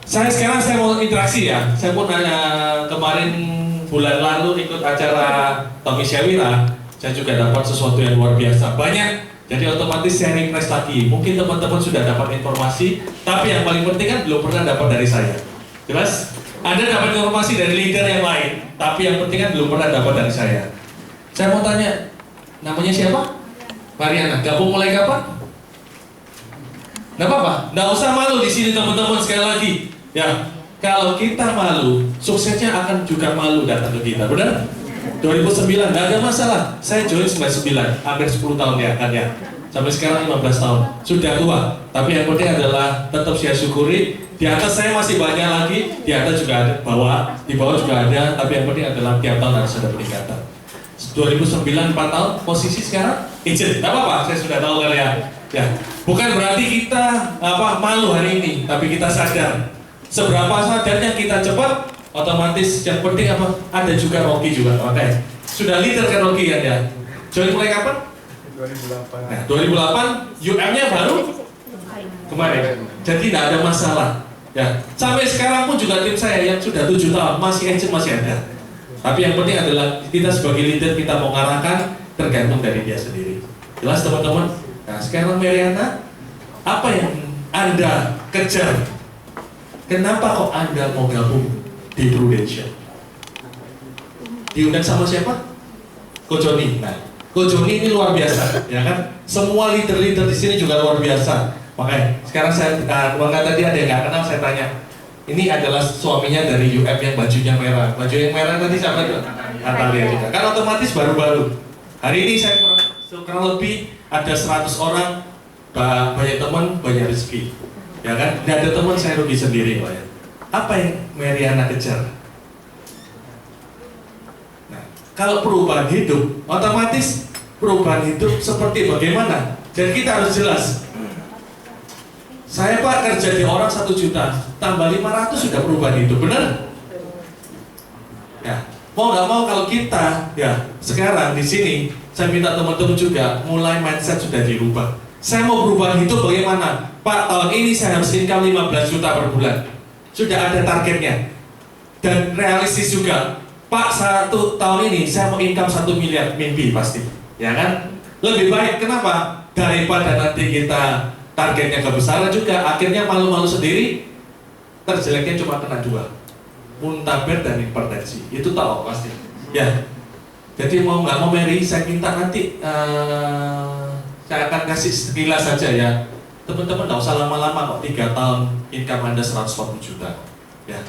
Saya mau interaksi ya. Saya pun kemarin bulan lalu ikut acara Tommy Syawira. Saya juga dapat sesuatu yang luar biasa. Banyak. Jadi otomatis sharing press lagi. Mungkin teman-teman sudah dapat informasi, tapi yang paling penting kan belum pernah dapat dari saya. Jelas? Ada dapat informasi dari leader yang lain, tapi yang penting kan belum pernah dapat dari saya. Saya mau tanya, namanya siapa? Mariana. Gabung mulai kapan? Nggak apa-apa. Nggak usah malu di sini teman-teman, sekali lagi. Ya, kalau kita malu, suksesnya akan juga malu datang ke kita, benar? 2009, nggak ada masalah. Saya join 99, hampir 10 tahun ya kan ya. Sampai sekarang 15 tahun, sudah tua. Tapi yang penting adalah tetap saya syukuri. Di atas saya masih banyak lagi, di atas juga ada, di bawah juga ada. Tapi yang penting adalah tiap tahun harus ada peningkatan. 2009, 4 tahun, posisi sekarang agent. Nggak apa-apa, saya sudah tahu kan ya. Ya, bukan berarti kita malu hari ini, tapi kita sadar. Seberapa sadarnya kita cepat, otomatis yang penting apa? Ada juga Rocky juga, oke. Sudah leader kan Rocky kan ya? Join mulai kapan? 2008. Nah, 2008, UM-nya baru kemarin. Jadi tidak ada masalah. Ya, sampai sekarang pun juga tim saya yang sudah 7 tahun masih agent masih ada. Tapi yang penting adalah kita sebagai leader kita mau ngarahkan tergantung dari dia sendiri. Jelas teman-teman? Nah, sekarang Mariana, apa yang Anda kejar? Kenapa kok Anda mau gabung di Prudential? Diundang sama siapa? Coach Joni. Nah, Coach Joni ini luar biasa, ya kan? Semua leader-leader di sini juga luar biasa. Makanya sekarang saya, bangga tadi ada yang nggak kenal, saya tanya. Ini adalah suaminya dari UM yang bajunya merah. Baju yang merah tadi siapa itu? Natalia juga. Kan otomatis baru-baru. Hari ini saya kurang lebih ada 100 orang, banyak teman, banyak rezeki. Ya kan? Tidak ada teman, saya rugi sendiri, Pak ya. Apa yang Mariana kejar? Nah, kalau perubahan hidup, otomatis perubahan hidup seperti bagaimana? Jadi kita harus jelas. Saya Pak kerja di orang 1 juta, tambah 500 sudah perubahan hidup, benar? Ya, mau nggak mau kalau kita, ya sekarang di sini, saya minta teman-teman juga mulai mindset sudah dirubah. Saya mau perubahan hidup bagaimana? Pak, tahun ini saya harus income 15 juta per bulan. Sudah ada targetnya. Dan realistis juga. Pak, 1 tahun ini saya mau income 1 miliar, mimpi pasti. Ya kan? Lebih baik, kenapa? Daripada nanti kita targetnya kebesaran juga, akhirnya malu-malu sendiri, terjeleknya cuma kena 2. Muntaber dan hipertensi. Itu tahu pasti. Ya. Jadi mau nggak mau Mary, saya minta nanti saya akan kasih sekilas saja ya. Teman-teman nggak usah lama-lama kok, 3 tahun income Anda 140 juta. Ya,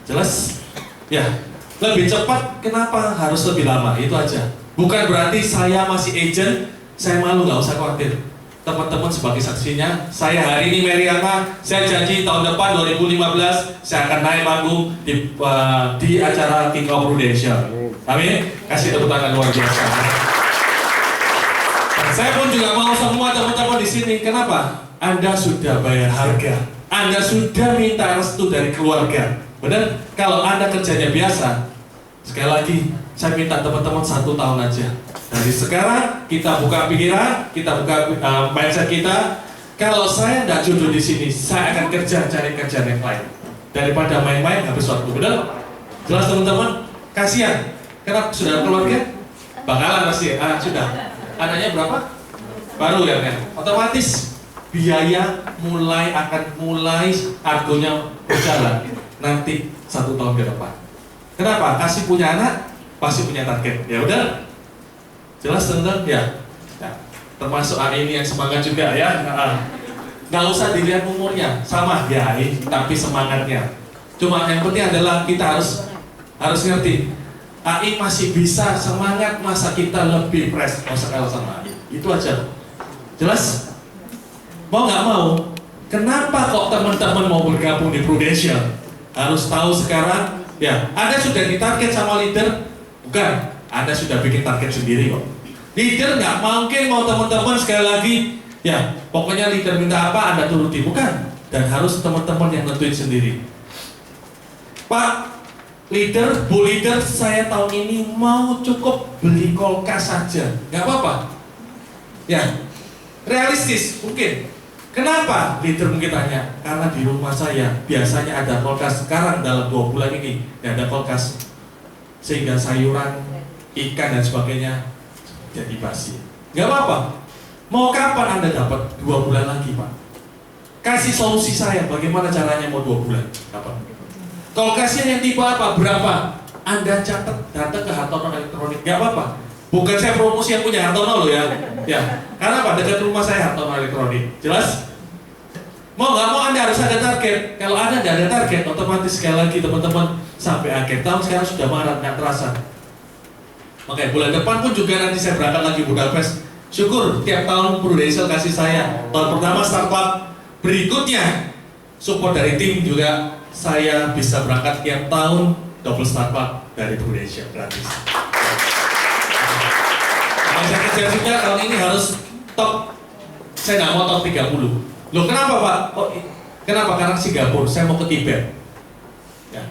jelas? Ya, lebih cepat. Kenapa harus lebih lama? Itu aja. Bukan berarti saya masih agent, saya malu, nggak usah khawatir. Teman-teman sebagai saksinya, saya hari ini Mariana, saya janji tahun depan 2015 saya akan naik panggung di acara King of Prudential. Amin. Kasih tepuk tangan luar biasa. Saya pun juga mau semua teman-teman di sini. Kenapa? Anda sudah bayar harga. Anda sudah minta restu dari keluarga. Benar? Kalau Anda kerjanya biasa, sekali lagi, saya minta teman-teman 1 tahun aja. Dari sekarang kita buka pikiran, kita buka mindset kita. Kalau saya tidak jodoh di sini, saya akan kerja cari kerjaan yang lain daripada main-main habis waktu. Benar? Jelas teman-teman? Kasihan. Kenapa? Sudah keluarga? Bakalan pasti. Sudah. Anaknya berapa? Baru ya kan? Otomatis biaya akan mulai argonya berjalan nanti 1 tahun ke depan. Kenapa? Kasih punya anak, pasti punya target. Ya udah. Jelas teman-teman? Ya. Termasuk hari ini yang semangat juga ya. Nggak usah dilihat umurnya, sama ya, tapi semangatnya. Cuma yang penting adalah kita harus ngerti. AI masih bisa semangat, masa kita lebih fresh, masa kalah sama AI. Itu aja. Jelas? Mau nggak mau? Kenapa kok teman-teman mau bergabung di Prudential? Harus tahu sekarang. Ya, Anda sudah ditarget sama leader? Bukan. Anda sudah bikin target sendiri kok. Leader nggak mungkin mau teman-teman sekali lagi. Ya, pokoknya leader minta apa Anda turuti, bukan. Dan harus teman-teman yang nentuin sendiri. Pak, leader, bu leader, saya tahun ini mau cukup beli kulkas saja, nggak apa-apa. Ya, realistis mungkin. Kenapa? Leader mungkin tanya, karena di rumah saya biasanya ada kulkas, sekarang dalam 2 bulan ini tidak ada kulkas, sehingga sayuran, ikan dan sebagainya jadi basi. Gak apa-apa, mau kapan Anda dapat 2 bulan lagi Pak? Kasih solusi saya, bagaimana caranya mau 2 bulan? Kapan? Kulkasnya yang tipe apa? Berapa? Anda catat, datang ke Hartono Elektronik, gak apa-apa. Bukan saya promosi yang punya Hartono loh ya. Ya, karena apa? Dekat rumah saya Hartono Elektronik. Jelas? Mau nggak mau Anda harus ada target. Kalau Anda tidak ada target, otomatis sekali lagi teman-teman sampai akhir tahun sekarang sudah Maret, nggak terasa. Oke, bulan depan pun juga nanti saya berangkat lagi Budapest. Syukur tiap tahun Prudential kasih saya. Tahun pertama startup, berikutnya support dari tim juga saya bisa berangkat tiap tahun double startup dari Prudential gratis. Saya kejar juga tahun ini harus top. Saya nggak mau top 30. Loh kenapa Pak? Oh, kenapa? Karena Singapura, saya mau ke Tibet ya.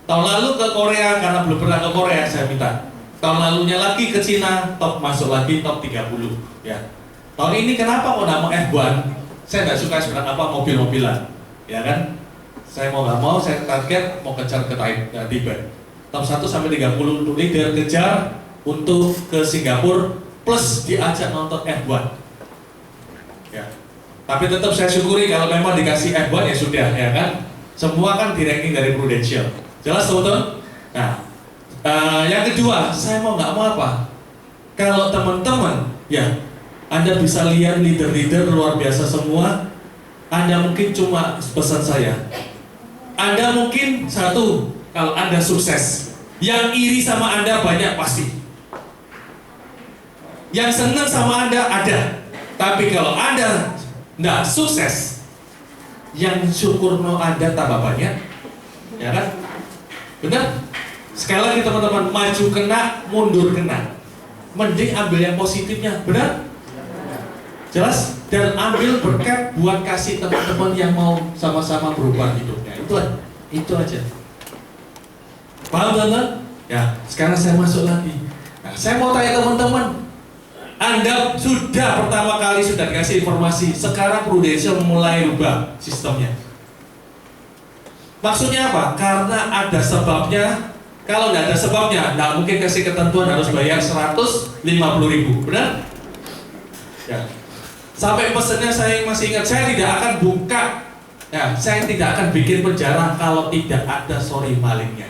Tahun lalu ke Korea, karena belum pernah ke Korea saya minta. Tahun lalunya lagi ke Cina, top masuk lagi top 30 ya. Tahun ini kenapa kok nggak mau F1? Saya nggak suka sebenarnya apa mobil-mobilan ya kan. Saya mau nggak mau, saya target mau kejar ke Tibet. Top 1 sampai 30 untuk leader, kejar untuk ke Singapura plus diajak nonton F1 ya. Tapi tetap saya syukuri kalau memang dikasih F1 ya sudah ya kan. Semua kan di ranking dari Prudential. Jelas teman-teman? Nah, yang kedua, saya mau nggak mau apa? Kalau teman-teman ya, Anda bisa lihat leader-leader luar biasa semua. Anda mungkin cuma pesan saya. Anda mungkin satu, kalau Anda sukses, yang iri sama Anda banyak pasti. Yang senang sama Anda ada. Tapi kalau Anda nggak sukses, yang syukur no Anda tambah banyak, ya kan? Benar? Sekali lagi teman-teman, maju kena, mundur kena. Mending ambil yang positifnya, benar? Jelas? Dan ambil berkat buat kasih teman-teman yang mau sama-sama berubah hidupnya. Itu aja. Paham teman-teman? Ya, sekarang saya masuk lagi. Nah, saya mau tanya teman-teman. Anda sudah pertama kali sudah dikasih informasi, sekarang Prudential mulai rubah sistemnya. Maksudnya apa? Karena ada sebabnya. Kalau tidak ada sebabnya, tidak mungkin kasih ketentuan harus bayar 150.000, benar? Ya. Sampai pesannya saya masih ingat, saya tidak akan buka, ya, saya tidak akan bikin penjara kalau tidak ada malingnya.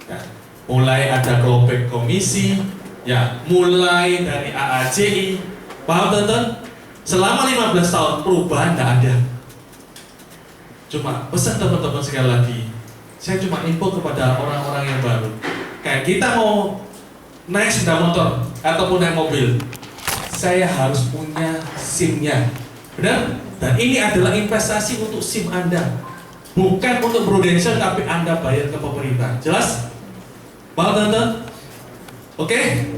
Ya. Mulai ada globek komisi. Ya, mulai dari AAJI, paham teman-teman? Selama 15 tahun perubahan tidak ada. Cuma pesan teman-teman sekali lagi, saya cuma info kepada orang-orang yang baru. Kayak kita mau naik sepeda motor ataupun naik mobil, saya harus punya SIM-nya, benar? Dan ini adalah investasi untuk SIM Anda, bukan untuk Prudential, tapi Anda bayar ke pemerintah. Jelas? Paham teman-teman? Oke?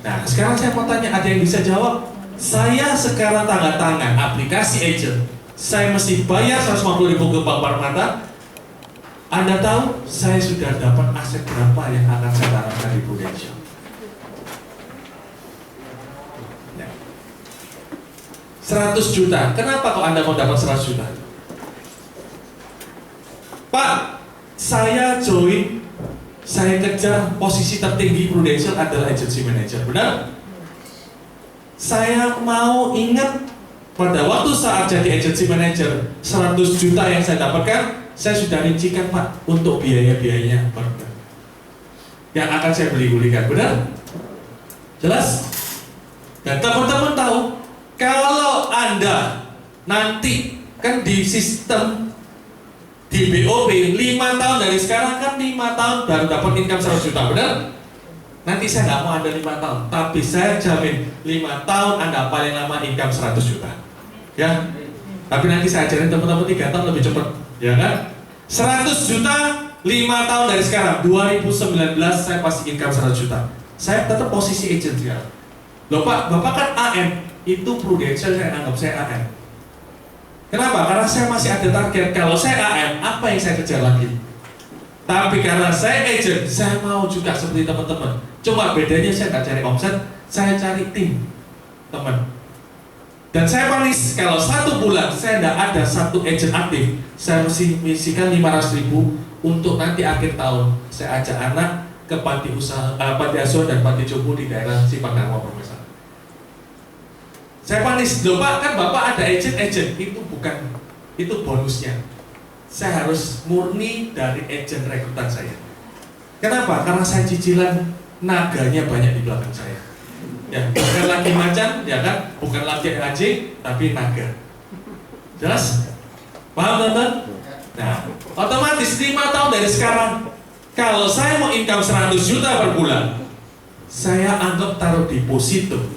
Nah, sekarang saya mau tanya, ada yang bisa jawab? Saya sekarang tanda tangan aplikasi agent, saya mesti bayar 150.000 ke Bank Permata. Anda tahu, saya sudah dapat aset berapa yang akan saya tanamkan di Prudential? Ya. 100 juta. Kenapa kok Anda mau dapat 100 juta? Pak, saya join, saya kejar posisi tertinggi Prudential adalah agency manager, benar? Saya mau ingat pada waktu saat jadi agency manager 100 juta yang saya dapatkan, saya sudah rincikan Pak untuk biaya-biayanya yang akan saya beli-belikan, benar? Jelas? Dan teman-teman tahu, kalau Anda nanti kan di sistem di BOP 5 tahun dari sekarang kan 5 tahun baru dapat income 100 juta, benar? Nanti saya nggak mau Anda 5 tahun, tapi saya jamin 5 tahun Anda paling lama income 100 juta. Ya, tapi nanti saya ajarin teman-teman 3 tahun lebih cepat, ya kan? 100 juta 5 tahun dari sekarang, 2019 saya pasti income 100 juta. Saya tetap posisi agent sekarang. Loh Pak, Bapak kan AM, itu Prudential saya anggap saya AM. Kenapa? Karena saya masih ada target. Kalau saya AM, apa yang saya kejar lagi? Tapi karena saya agent, saya mau juga seperti teman-teman. Cuma bedanya saya nggak cari omset, saya cari tim, teman. Dan saya panis kalau 1 bulan saya tidak ada 1 agent aktif, saya mesti misikan 500.000 untuk nanti akhir tahun saya ajak anak ke panti asuhan dan panti jompo di daerah Simpang Darmo Profesor. Saya panis, loh Pak, kan Bapak ada agent, itu bonusnya. Saya harus murni dari agent rekrutan saya. Kenapa? Karena saya cicilan naganya banyak di belakang saya. Ya, bukan lagi macan, ya kan? Bukan lagi anjing, tapi naga. Jelas? Paham teman-teman? Nah, otomatis 5 tahun dari sekarang, kalau saya mau income 100 juta per bulan, saya anggap taruh deposito.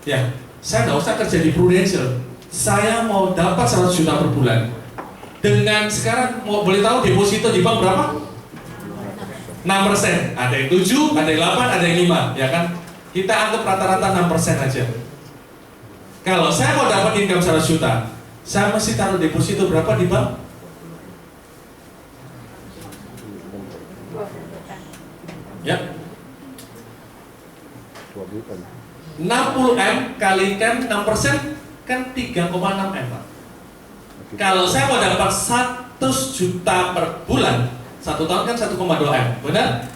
Ya, saya nggak usah kerja di Prudential. Saya mau dapat 100 juta per bulan. Dengan sekarang, mau boleh tahu deposito di bank berapa? 6%. Ada yang 7, ada yang 8, ada yang 5, ya kan? Kita anggap rata-rata 6% aja. Kalau saya mau dapat income 100 juta, saya mesti taruh deposito berapa di bank? Ya. 60M kalikan 6% kan 3,6M, Pak. Kalau saya mau dapat 100 juta per bulan, 1 tahun kan 1,2M, benar?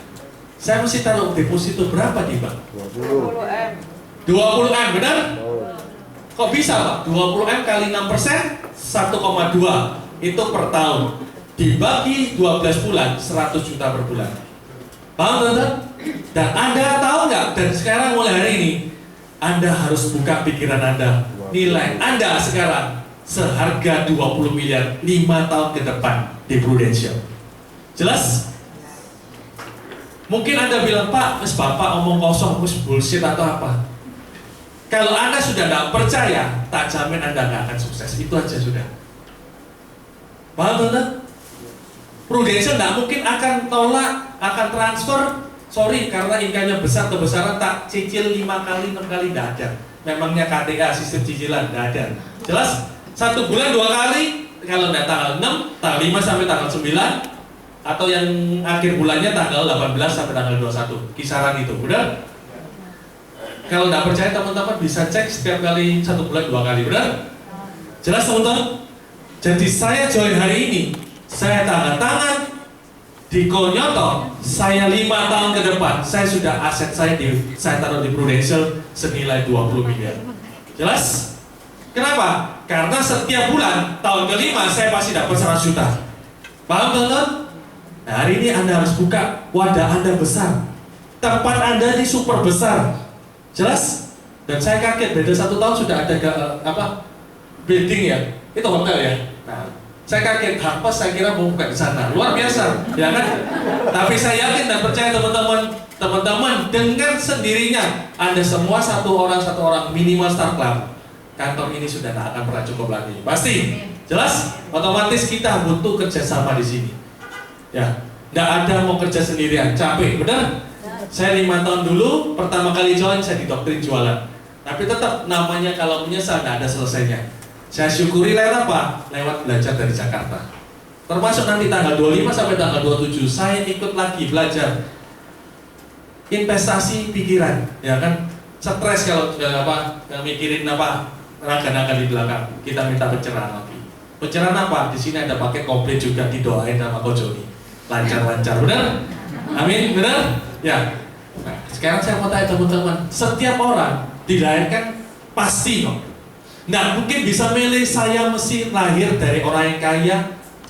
Saya mesti taruh deposito berapa di bank? 20M. 20M, benar? Kok bisa Pak? 20M kali 6%, 1,2 itu per tahun. Dibagi 12 bulan, 100 juta per bulan. Paham teman-teman? Dan Anda tahu nggak? Dan sekarang mulai hari ini, Anda harus buka pikiran Anda. Nilai Anda sekarang seharga 20 miliar 5 tahun ke depan di Prudential. Jelas? Mungkin Anda bilang, Pak, mas Bapak omong kosong, mas bullshit atau apa? Kalau Anda sudah tidak percaya, tak jamin Anda nggak akan sukses. Itu aja sudah. Paham teman-teman? Prudential tidak mungkin akan tolak, akan transfer. Sorry, karena income-nya besar, kebesaran tak cicil 5 kali, 6 kali, tidak ada. Memangnya KTA, sistem cicilan, tidak ada. Jelas? 1 bulan 2 kali, kalau tidak tanggal 6, tanggal 5 sampai tanggal 9, atau yang akhir bulannya tanggal 18 sampai tanggal 21, kisaran itu, benar? Kalau tidak percaya teman-teman bisa cek setiap kali 1 bulan 2 kali, benar? Jelas teman-teman? Jadi saya join hari ini, saya tanda tangan di Konyoto, saya 5 tahun ke depan, saya sudah aset saya taruh di Prudential senilai 20 miliar. Jelas? Kenapa? Karena setiap bulan, tahun ke-5 saya pasti dapat 100 juta. Paham teman-teman? Nah, hari ini Anda harus buka wadah Anda besar, tempat Anda ini super besar. Jelas? Dan saya kaget, beda 1 tahun sudah ada building ya, itu hotel ya. Nah, saya kaget, Harpas saya kira mau buka di sana, luar biasa, ya kan? Tapi saya yakin dan percaya teman-teman dengan sendirinya Anda semua satu orang minimal start club, kantor ini sudah tidak akan pernah cukup lagi, pasti. Jelas? Otomatis kita butuh kerjasama di sini. Ya, tidak ada mau kerja sendirian, capek, benar? Saya 5 tahun dulu, pertama kali join saya didoktrin jualan. Tapi tetap namanya kalau menyesal tidak ada selesainya. Saya syukuri lewat apa? Lewat belajar dari Jakarta. Termasuk nanti tanggal 25 sampai tanggal 27, saya ikut lagi belajar investasi pikiran, ya kan? Stres kalau mikirin raga-raga di belakang. Kita minta pencerahan lagi. Pencerahan apa? Di sini ada paket komplit juga, didoain sama Coach Joni. Lancar-lancar, benar? Amin, benar? Ya. Nah, sekarang saya mau tanya teman-teman, setiap orang dilahirkan pasti kok. Nggak mungkin bisa milih saya mesti lahir dari orang yang kaya,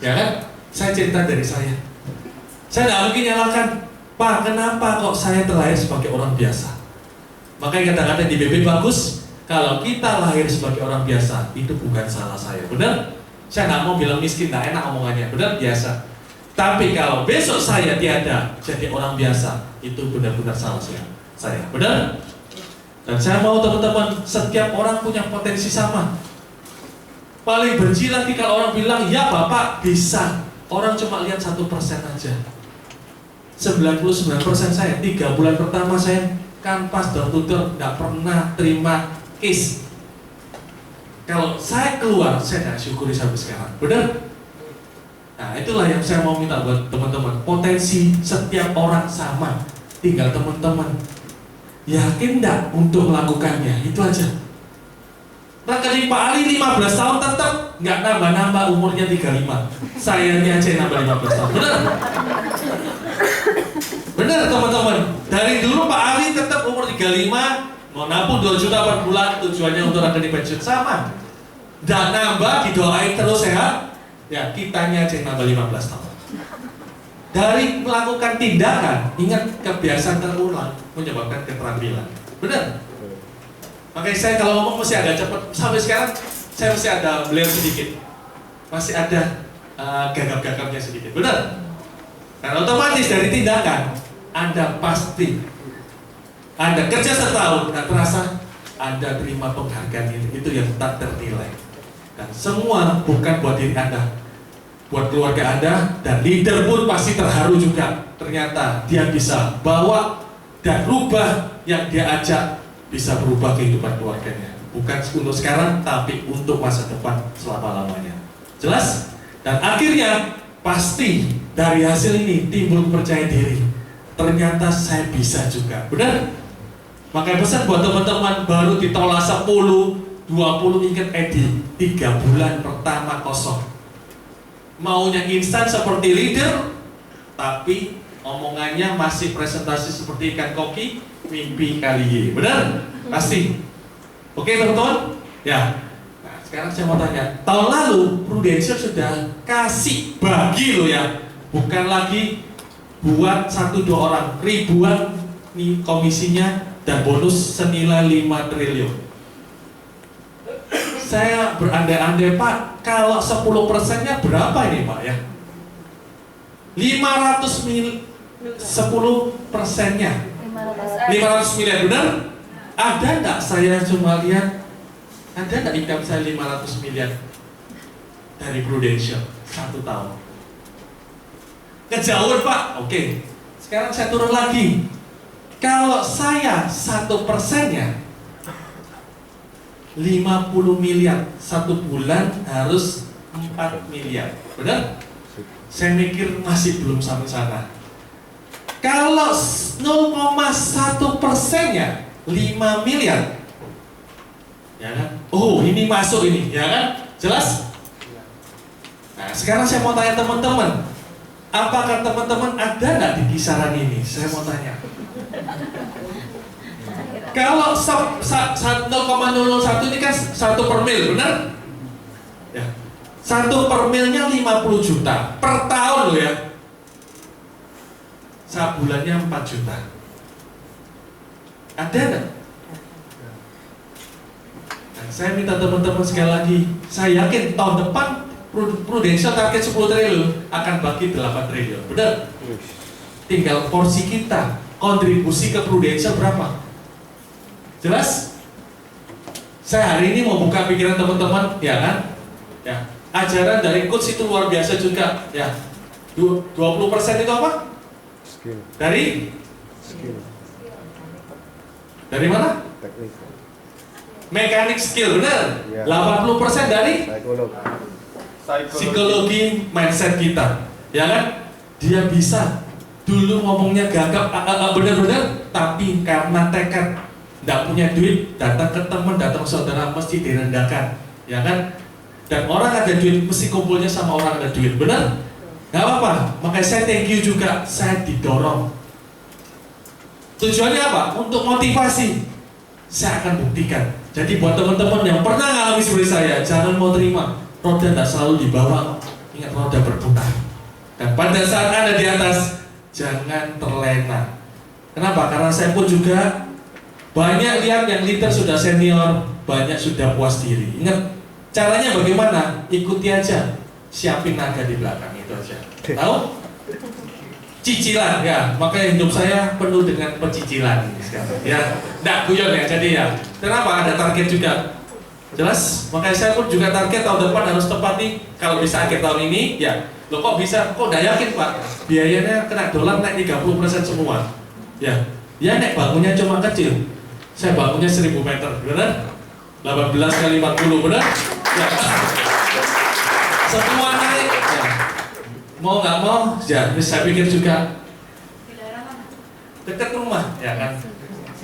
ya kan? Saya cerita dari saya. Saya nggak mungkin nyalakan, Pak, kenapa kok saya terlahir sebagai orang biasa? Makanya kadang-kadang di BB bagus, kalau kita lahir sebagai orang biasa, itu bukan salah saya, benar? Saya nggak mau bilang miskin, nggak enak omongannya, benar? Biasa. Tapi kalau besok saya tiada jadi orang biasa, itu benar-benar salah saya, benar? Dan saya mau teman-teman, setiap orang punya potensi sama. Paling benci lagi kalau orang bilang, ya Bapak bisa. Orang cuma lihat 1% aja. 99% saya, 3 bulan pertama saya kanvas door to door, nggak pernah terima case. Kalau saya keluar, saya tidak syukuri sampai sekarang, benar? Nah, itulah yang saya mau minta buat teman-teman. Potensi setiap orang sama, tinggal teman-teman yakin enggak untuk melakukannya, itu aja. rekening Pak Ali 15 tahun tetap nggak nambah-nambah, umurnya 35. Sayanya aja nambah 15 tahun. Bener? Bener teman-teman. Dari dulu Pak Ali tetap umur 35, mau nabung 2 juta per bulan, tujuannya untuk rekening pensiun sama. Dan nambah, didoain terus sehat. Ya, kitanya aja nambah 15 tahun. Dari melakukan tindakan, ingat kebiasaan terulang menyebabkan keterampilan. Benar? Makanya saya kalau ngomong mesti agak cepat. Sampai sekarang saya masih ada beliau sedikit, masih ada gagap-gagapnya sedikit. Benar? Karena otomatis dari tindakan Anda pasti Anda kerja setahun, nggak terasa Anda terima penghargaan itu yang tak ternilai. Dan semua bukan buat diri Anda, buat keluarga Anda, dan leader pun pasti terharu juga. Ternyata dia bisa bawa dan rubah yang dia ajak, bisa berubah kehidupan keluarganya. Bukan untuk sekarang, tapi untuk masa depan selama-lamanya. Jelas? Dan akhirnya pasti dari hasil ini timbul percaya diri. Ternyata saya bisa juga. Benar? Makanya pesan buat teman-teman baru ditolak 10, 20, ingat Edi, 3 bulan pertama kosong. Maunya instan seperti leader, tapi omongannya masih presentasi seperti ikan koki, mimpi kali. Benar? Pasti. Oke teman-teman? Ya. Nah, sekarang saya mau tanya, tahun lalu Prudential sudah kasih bagi loh ya, bukan lagi buat 1-2 orang, ribuan nih komisinya dan bonus senilai 5 triliun. Saya berandai-andai Pak, kalau 10%-nya berapa ini Pak ya? 500 mil, 10%-nya 500 miliar, benar? Ada enggak, saya cuma lihat, ada enggak income saya 500 miliar dari Prudential 1 tahun? Kejauhan Pak, oke. Sekarang saya turun lagi. Kalau saya 1%-nya 50 miliar, 1 bulan harus 4 miliar, benar? Saya mikir masih belum sampai sana. Kalau 0,1%-nya 5 miliar, ya kan? Oh, ini masuk ini, ya kan? Jelas? Nah, sekarang saya mau tanya teman-teman, apakah teman-teman ada nggak di kisaran ini? Saya mau tanya. Kalau 0,001 ini kan 1 per mil, benar? Ya. 1 per milnya 50 juta per tahun loh ya. Sebulannya 4 juta. Ada nggak? Nah, saya minta teman-teman sekali lagi, saya yakin tahun depan Prudential target 10 triliun akan bagi 8 triliun, benar? Tinggal porsi kita, kontribusi ke Prudential berapa? Jelas? Saya hari ini mau buka pikiran teman-teman, ya kan? Ya, ajaran dari coach itu luar biasa juga, ya. 20% itu apa? Skill. Dari? Skill. Dari mana? Teknik. Mekanik skill, benar? Ya. 80% dari? Psikologi. Psikologi mindset kita, ya kan? Dia bisa dulu ngomongnya gagap, benar-benar, tapi karena tekad, tidak punya duit, datang ke teman, datang ke saudara mesti direndahkan, ya kan? Dan orang ada duit mesti kumpulnya sama orang ada duit, benar? Gak apa-apa, makanya saya thank you juga, saya didorong. Tujuannya apa? Untuk motivasi. Saya akan buktikan. Jadi buat teman-teman yang pernah ngalami seperti saya, jangan mau terima. Roda tidak selalu dibawa, ingat roda berputar. Dan pada saat Anda di atas, jangan terlena. Kenapa? Karena saya pun juga banyak lihat yang leader sudah senior, banyak sudah puas diri. Ingat, caranya bagaimana? Ikuti aja, siapin naga di belakang, itu aja. Tahu? Cicilan, ya. Makanya hidup saya penuh dengan pecicilan sekarang. Ya, nggak guyon ya. Jadi ya, kenapa? Ada target juga. Jelas? Makanya saya pun juga target tahun depan harus tepati. Kalau bisa akhir tahun ini, ya. Loh kok bisa? Kok nggak yakin Pak? Biayanya kena dolar naik 30% semua. Ya, ya naik bangunnya cuma kecil. Saya bangunnya 1000 meter, benar? 18 kali 40, benar? Ya. Semua naik. Ya. Mau nggak mau, ya. Saya pikir juga dekat rumah, ya kan?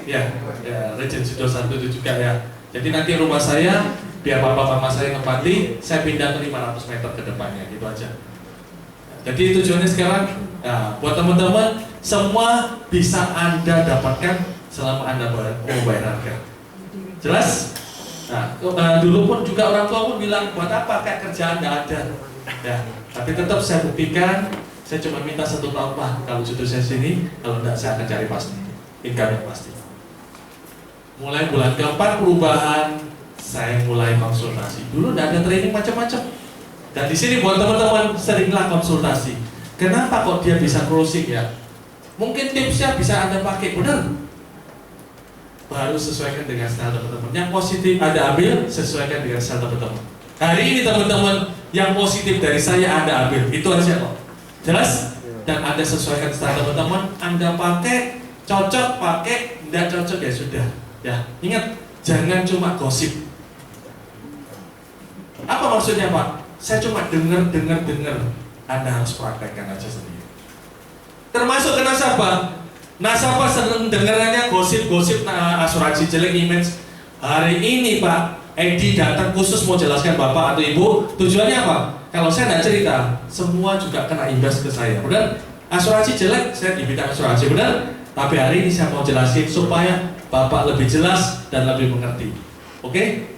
Ya, ya. Regency 21 itu juga ya. Jadi nanti rumah saya biar papa mama saya ngepati, saya pindah ke 500 meter ke depannya, gitu aja. Jadi tujuannya sekarang, nah, buat teman-teman, semua bisa Anda dapatkan selama Anda mau bayar harga. Jelas? Nah, dulu pun juga orang tua pun bilang, buat apa kayak kerjaan nggak ada. Ya, tapi tetap saya buktikan, saya cuma minta 1 tahun Pak, kalau jodoh saya sini, kalau enggak saya akan cari pasti, income yang pasti. Mulai bulan keempat perubahan, saya mulai konsultasi. Dulu enggak ada training macam-macam. Dan di sini buat teman-teman seringlah konsultasi. Kenapa kok dia bisa closing ya? Mungkin tipsnya bisa Anda pakai, benar? Baru sesuaikan dengan style teman-teman. Yang positif Anda ambil, sesuaikan dengan style teman-teman. Hari ini teman-teman, yang positif dari saya Anda ambil, itu aja kok. Jelas? Dan Anda sesuaikan style teman-teman, Anda pakai, cocok, pakai, tidak cocok ya sudah. Ya, ingat, jangan cuma gosip. Apa maksudnya Pak? Saya cuma dengar. Anda harus praktekkan aja sendiri. Termasuk ke nasabah. Nasabah seneng dengarannya gosip-gosip asuransi jelek image. Hari ini Pak, Edi datang khusus mau jelaskan Bapak atau Ibu, tujuannya apa? Kalau saya tidak cerita, semua juga kena imbas ke saya, benar? Asuransi jelek, saya di bidang asuransi, benar? Tapi hari ini saya mau jelasin supaya Bapak lebih jelas dan lebih mengerti. Oke?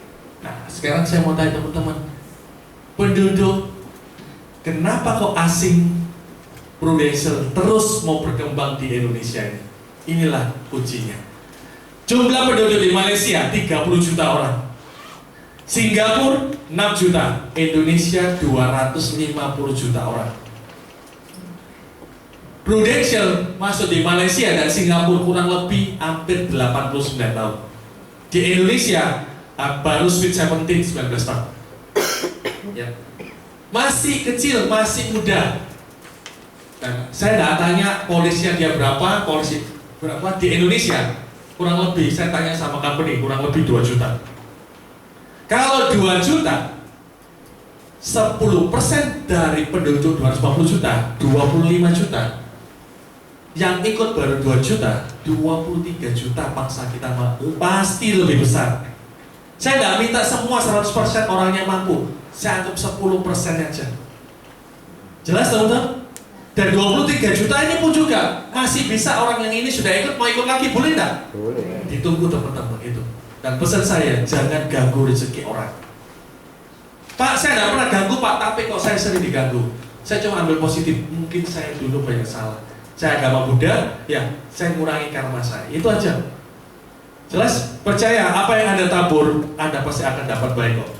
Nah, sekarang saya mau tanya teman-teman, penduduk, kenapa kok asing Prudential terus mau berkembang di Indonesia ini? Inilah kuncinya. Jumlah penduduk di Malaysia 30 juta orang, Singapura 6 juta, Indonesia 250 juta orang. Prudential masuk di Malaysia dan Singapura kurang lebih hampir 89 tahun. Di Indonesia baru sweet 19 tahun. Ya. Masih kecil, masih muda. Dan saya tidak tanya polisnya dia berapa, polisi berapa di Indonesia. Kurang lebih, saya tanya sama company, kurang lebih 2 juta. Kalau 2 juta, 10% dari penduduk 250 juta, 25 juta. Yang ikut baru 2 juta, 23 juta paksa kita mampu, pasti lebih besar. Saya tidak minta semua 100% orangnya mampu, saya anggap 10% aja. Jelas teman-teman? Dan 23 juta ini pun juga masih bisa orang yang ini sudah ikut, mau ikut lagi, boleh enggak? Boleh. Ditunggu teman-teman itu. Dan pesan saya, jangan ganggu rezeki orang. Pak, saya tidak pernah ganggu Pak, tapi kok saya sering diganggu. Saya cuma ambil positif, mungkin saya dulu banyak salah. Saya agama Buddha, ya saya ngurangi karma saya. Itu aja. Jelas? Percaya, apa yang Anda tabur, Anda pasti akan dapat baik kok.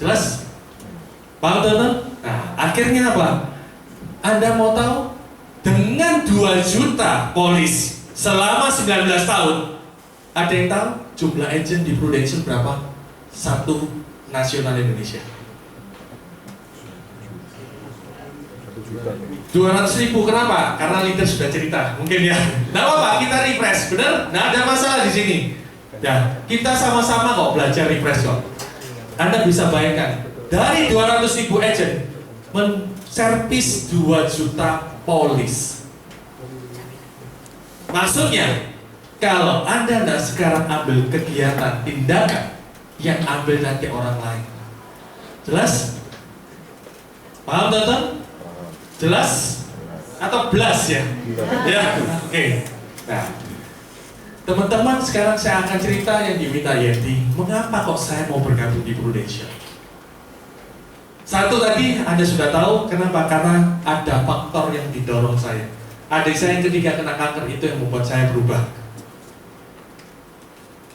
Jelas? Paham teman-teman? Nah, akhirnya apa? Anda mau tahu? Dengan 2 juta polis selama 19 tahun, ada yang tahu jumlah agent di Prudential berapa? Satu nasional Indonesia. 200.000, kenapa? Karena leader sudah cerita, mungkin ya. Nah apa? Kita refresh, benar? Nah ada masalah di sini. Ya, kita sama-sama kok belajar refresh kok. Anda bisa bayangkan dari 200.000 agent servis 2 juta polis. Maksudnya, kalau Anda tidak sekarang ambil kegiatan, tindakan, yang ambil nanti orang lain. Jelas? Paham teman-teman? Jelas? Atau belas ya? Ya, oke. Nah, teman-teman sekarang saya akan cerita yang diminta Yeti. Mengapa kok saya mau bergabung di Prudential? Satu tadi Anda sudah tahu kenapa? Karena ada faktor yang didorong saya. Adik saya yang ketiga kena kanker, itu yang membuat saya berubah.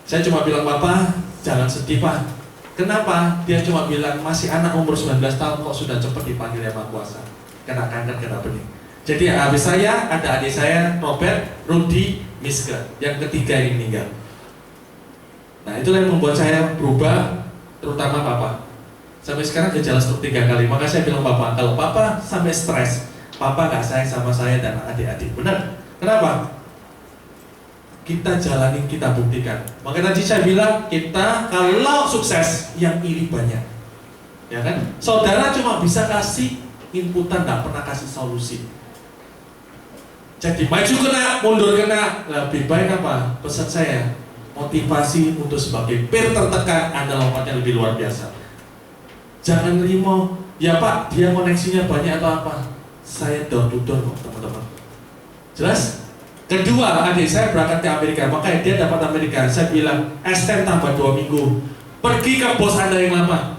Saya cuma bilang, Bapak jangan sedih Pak. Kenapa? Dia cuma bilang masih anak umur 19 tahun kok sudah cepat dipanggil Yang Maha Kuasa. Kena kanker, kena benih. Jadi habis saya ada adik saya Robert, Rudy, Miska. Yang ketiga yang meninggal. Nah itulah yang membuat saya berubah, terutama Bapak. Sampai sekarang gejala stroke 3 kali. Maka saya bilang Bapak, kalau Bapak sampai stres, Bapak gak sayang sama saya dan adik-adik. Benar? Kenapa? Kita jalani, kita buktikan. Maka tadi saya bilang, kita kalau sukses, yang iri banyak. Ya kan? Saudara cuma bisa kasih inputan, gak pernah kasih solusi. Jadi maju kena, mundur kena. Lebih baik apa? Pesan saya, motivasi untuk sebagai peer tertekan, Anda lompatnya lebih luar biasa. Jangan nerimo, ya Pak, dia koneksinya banyak atau apa. Saya door to door kok teman-teman. Jelas? Kedua, adik saya berangkat ke Amerika, makanya dia dapat Amerika. Saya bilang, STM tambah 2 minggu. Pergi ke bos Anda yang lama.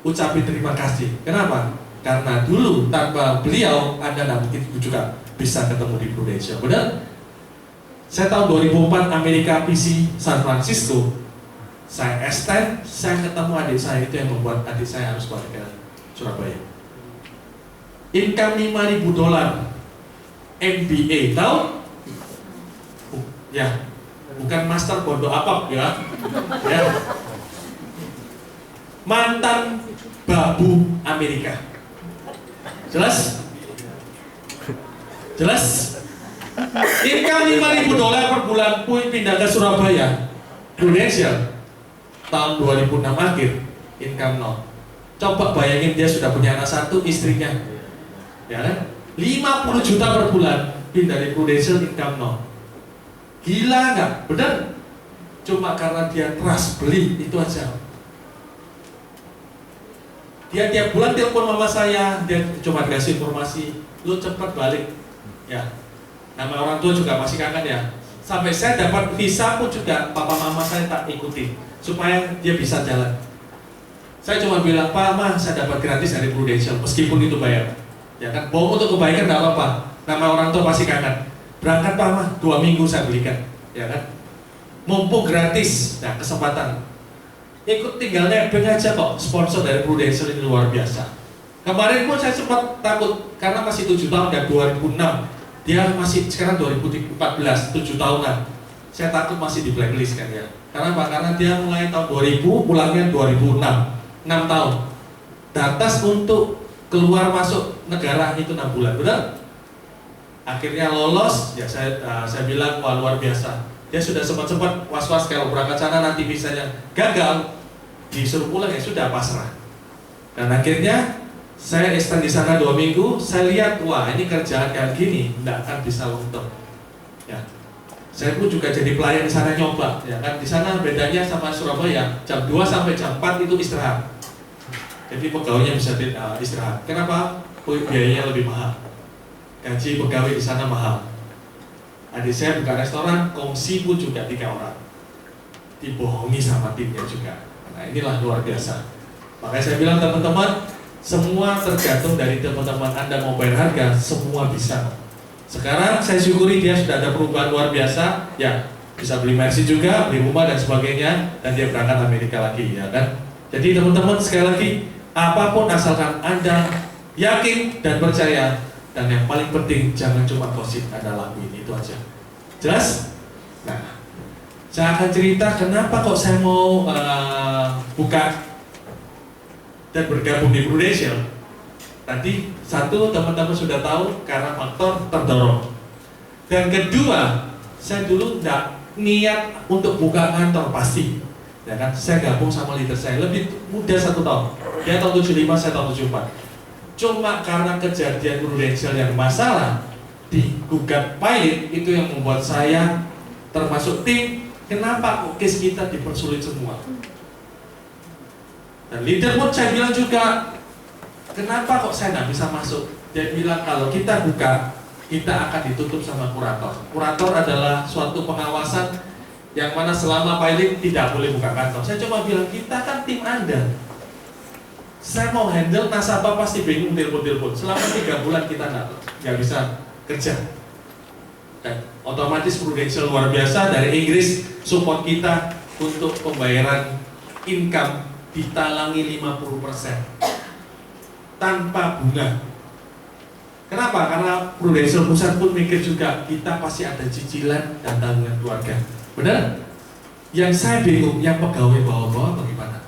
Ucapin terima kasih. Kenapa? Karena dulu tanpa beliau, Anda nggak mungkin juga bisa ketemu di Prudential. Benar? Saya tahun 2004 Amerika PC San Francisco. Saya STM, saya ketemu adik saya, itu yang membuat adik saya harus balik ke Surabaya. Income $5.000, MBA, tahu? Ya, bukan master bodoh apa ya? Ya. Mantan babu Amerika. Jelas? Jelas? Income $5.000 per bulan pun pindah ke Surabaya. Prudential tahun 2006 akhir, income 0. Coba bayangin dia sudah punya anak 1, istrinya, ya kan? 50 juta per bulan pindah dari Prudential, income 0. Gila nggak? Benar? Cuma karena dia trust, beli, itu aja. Dia tiap bulan telepon mama saya, dia cuma kasih informasi, lu cepat balik, ya. Nama orang tua juga masih kangen ya. Sampai saya dapat visa pun juga papa mama saya tak ikuti supaya dia bisa jalan. Saya cuma bilang, Pak, Ma, saya dapat gratis dari Prudential meskipun itu bayar. Ya kan, bohong untuk kebaikan nggak apa-apa. Nama orang tua pasti kangen. Berangkat Pak, Ma, 2 minggu saya belikan, ya kan. Mumpung gratis, nah kesempatan. Ikut tinggal nebeng aja kok, sponsor dari Prudential ini luar biasa. Kemarin pun saya sempat takut karena masih 7 tahun dan 2006. Dia masih sekarang 2014, 7 tahunan. Saya takut masih di blacklist kan ya. Karena apa? Karena dia mulai tahun 2000, pulangnya 2006, 6 tahun. Batas untuk keluar masuk negara itu 6 bulan, benar? Akhirnya lolos, ya saya bilang wah luar biasa. Dia sudah sempat was-was kalau berangkat sana nanti misalnya gagal, disuruh pulang ya sudah pasrah. Dan akhirnya saya extend di sana 2 minggu, saya lihat wah ini kerjaan kayak gini, nggak akan bisa long term. Ya, saya pun juga jadi pelayan di sana nyoba, ya kan di sana bedanya sama Surabaya, jam 2 sampai jam 4 itu istirahat. Jadi pegawainya bisa istirahat. Kenapa? Biayanya lebih mahal. Gaji pegawai di sana mahal. Adik saya buka restoran, kongsi pun juga 3 orang. Dibohongi sama timnya juga. Nah inilah luar biasa. Makanya saya bilang teman-teman, semua tergantung dari teman-teman Anda mau bayar harga, semua bisa. Sekarang saya syukuri dia sudah ada perubahan luar biasa, ya bisa beli Mercy juga, beli rumah dan sebagainya, dan dia berangkat Amerika lagi, ya kan? Jadi teman-teman sekali lagi, apapun asalkan Anda yakin dan percaya, dan yang paling penting jangan cuma gosip, Anda lakuin itu aja. Jelas? Nah, saya akan cerita kenapa kok saya mau buka dan bergabung di Prudential. Tadi satu teman-teman sudah tahu karena faktor terdorong. Dan kedua, saya dulu tidak niat untuk buka kantor pasti. Ya kan, saya gabung sama leader saya lebih muda 1 tahun. Dia tahun 75, saya tahun 74. Cuma karena kejadian Prudential yang masalah digugat pilot itu yang membuat saya termasuk tim. Kenapa kok case kita dipersulit semua? Dan leader pun saya bilang juga, kenapa kok saya nggak bisa masuk? Dia bilang kalau kita buka, kita akan ditutup sama kurator. Kurator adalah suatu pengawasan yang mana selama pilot tidak boleh buka kantor. Saya coba bilang, kita kan tim Anda. Saya mau handle nasabah pasti bingung telepon-telepon. Selama 3 bulan kita nggak bisa kerja. Dan otomatis Prudential luar biasa dari Inggris support kita untuk pembayaran income ditalangi 50% tanpa bunga. Kenapa? Karena Prudential pusat pun mikir juga kita pasti ada cicilan dan tanggungan keluarga. Benar? Yang saya bingung, yang pegawai bawah-bawah bagaimana?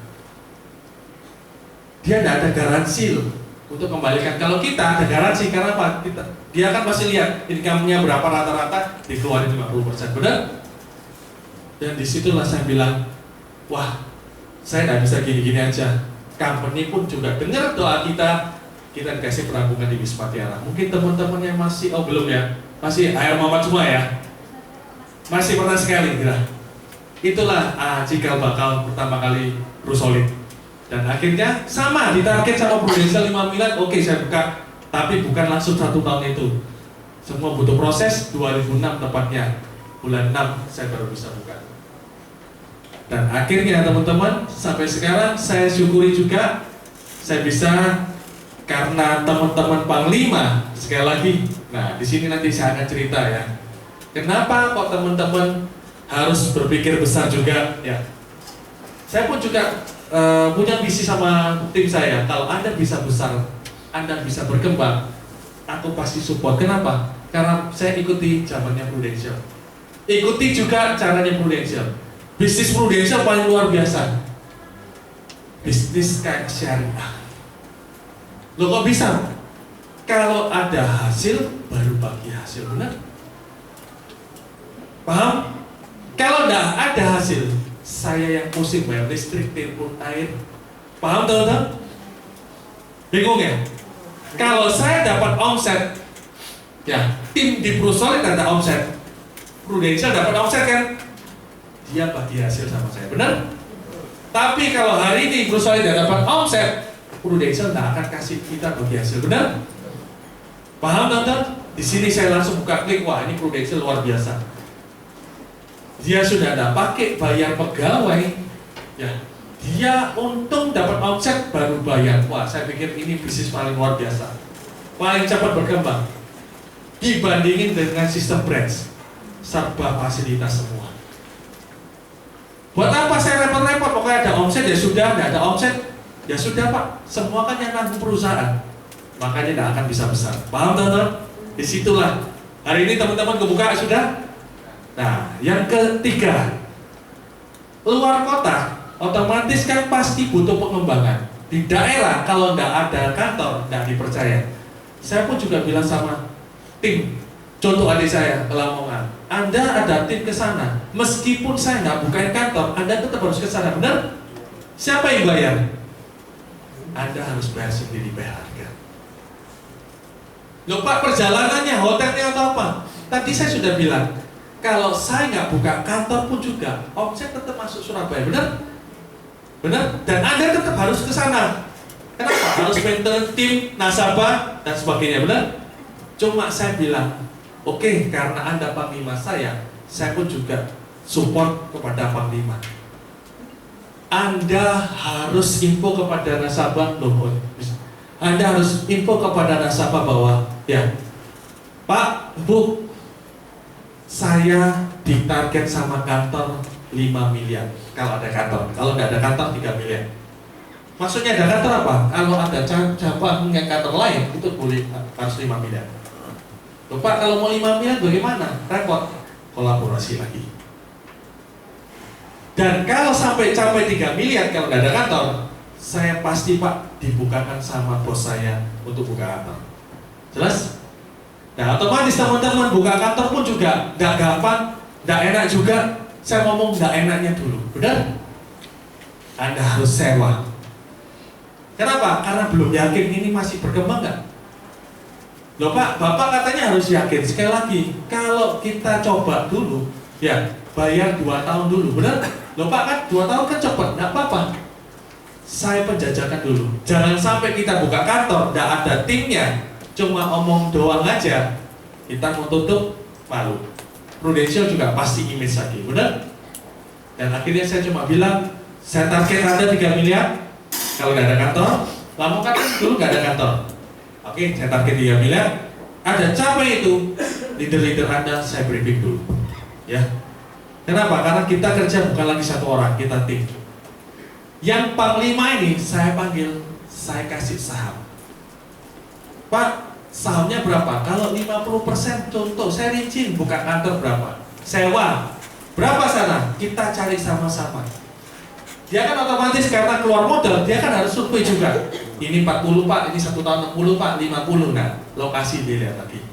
Dia tidak ada garansi loh untuk kembalikan. Kalau kita ada garansi, karena apa? Dia kan pasti lihat income-nya berapa rata-rata dikeluarin 50%. Benar? Dan disitulah saya bilang, wah, saya tidak bisa gini-gini aja. Company pun juga dengar doa kita dikasih penampungan di Wisma Tiara. Mungkin teman-teman yang masih, belum ya, masih air Muhammad semua ya, masih pernah sekali, kira. itulah cikal bakal pertama kali Prusolid. Dan akhirnya sama ditarget sama Prudential 5 miliar, oke saya buka, tapi bukan langsung 1 tahun itu. Semua butuh proses, 2006 tepatnya, bulan 6 saya baru bisa buka. Dan akhirnya teman-teman, sampai sekarang saya syukuri juga saya bisa karena teman-teman Panglima sekali lagi. Nah, di sini nanti saya akan cerita ya. Kenapa kok teman-teman harus berpikir besar juga ya. Saya pun juga punya visi sama tim saya. Kalau Anda bisa besar, Anda bisa berkembang, aku pasti support. Kenapa? Karena saya ikuti zamannya Prudential. Ikuti juga caranya Prudential. Bisnis Prudential paling luar biasa. Bisnis kayak syariah. Loh kok bisa? Kalau ada hasil, baru bagi hasil, benar? Paham? Kalau tidak ada hasil, saya yang pusing bayar listrik, telepon, air. Paham teman-teman? Bingung ya? Kalau saya dapat omset, ya tim di Prusolid ada omset, Prudential dapat omset kan? Dia bagi hasil sama saya, benar? Tapi kalau hari ini Prusolid tidak dapat omset, Prudential tidak akan kasih kita bagi hasil, benar? Paham teman-teman? Di sini saya langsung buka klik, wah ini Prudential luar biasa. Dia sudah ada pakai bayar pegawai, ya. Dia untung dapat omset baru bayar. Wah, saya pikir ini bisnis paling luar biasa, paling cepat berkembang. Dibandingin dengan sistem branch, serba fasilitas semua. Buat apa saya repot-repot? Pokoknya ada omset ya sudah, nggak ada omset ya sudah Pak. Semua kan yang nanggung perusahaan, makanya nggak akan bisa besar. Paham teman-teman? Disitulah hari ini teman-teman kebuka sudah. Nah, yang ketiga, luar kota otomatis kan pasti butuh pengembangan. Di daerah kalau nggak ada kantor, nggak dipercaya. Saya pun juga bilang sama tim, contoh adik saya ke Lamongan, Anda ada tim ke sana, meskipun saya nggak bukain kantor, Anda tetap harus ke sana, benar? Siapa yang bayar? Anda harus bayar sendiri, bayar harga. Loh Pak, perjalanannya, hotelnya atau apa? Tadi saya sudah bilang, kalau saya nggak buka kantor pun juga, omset tetap masuk Surabaya, benar? Benar? Dan Anda tetap harus ke sana. Kenapa? Harus maintain tim, nasabah, dan sebagainya, benar? Cuma saya bilang, oke, karena Anda Panglima saya pun juga support kepada Panglima. Anda harus info kepada nasabah, loh, Anda harus info kepada nasabah bahwa, ya, Pak, Bu, saya ditarget sama kantor 5 miliar kalau ada kantor. Kalau nggak ada kantor 3 miliar. Maksudnya ada kantor apa? Kalau ada cabang yang kantor lain itu boleh harus 5 miliar. Loh Pak, kalau mau 5 miliar bagaimana? Repot. Kolaborasi lagi. Dan kalau sampai capai 3 miliar kalau nggak ada kantor, saya pasti Pak dibukakan sama bos saya untuk buka kantor. Jelas? Nah, otomatis teman-teman buka kantor pun juga nggak gampang, nggak enak juga. Saya ngomong nggak enaknya dulu, benar? Anda harus sewa. Kenapa? Karena belum yakin ini masih berkembang nggak? Loh Pak, Bapak katanya harus yakin. Sekali lagi, kalau kita coba dulu, ya bayar 2 tahun dulu, benar? Loh Pak, kan 2 tahun kan cepat, nggak apa-apa. Saya penjajakan dulu. Jangan sampai kita buka kantor, nggak ada timnya, cuma omong doang aja, kita mau tutup malu. Prudential juga pasti image lagi, benar? Dan akhirnya saya cuma bilang, saya target Anda 3 miliar kalau nggak ada kantor. Lamongan kan dulu nggak ada kantor. Oke, saya target 3 miliar. Ada capai itu, leader-leader Anda saya briefing dulu, ya. Kenapa? Karena kita kerja bukan lagi satu orang, kita tim. Yang Panglima ini saya panggil, saya kasih saham. Pak, sahamnya berapa? Kalau 50% contoh, saya rinci buka kantor berapa? Sewa, berapa sana? Kita cari sama-sama. Dia kan otomatis karena keluar modal, dia kan harus survei juga. Ini 40 Pak, ini 1 tahun 60 Pak, 50. Nah, lokasi dilihat lagi.